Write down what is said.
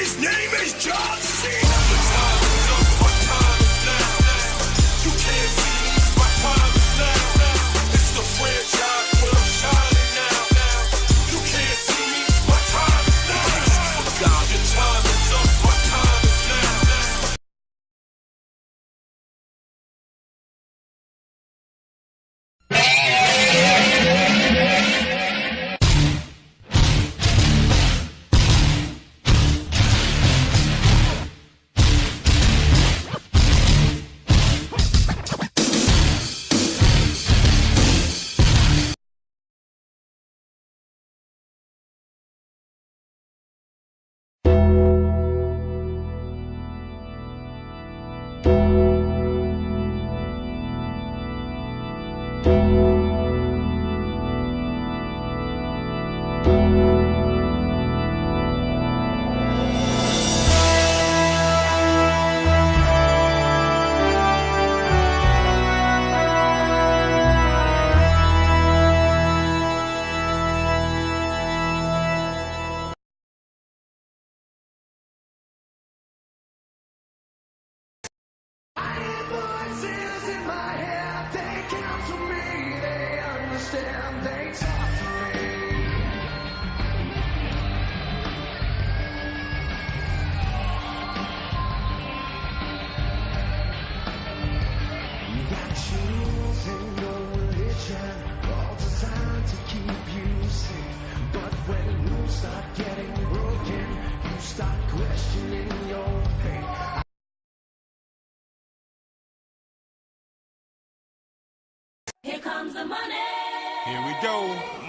His name is John Cena. The time is up, my time is now. You can't see me, my time is now. It's the franchise where I'm shining now. You can't see me, my time is now. God, your time is up, my time is now. Voices in my head, they count to me, they understand, they talk to me. You got truth in your religion, all designed to keep you safe. But when you start getting broken, you start questioning your faith. Here comes the money. Here we go.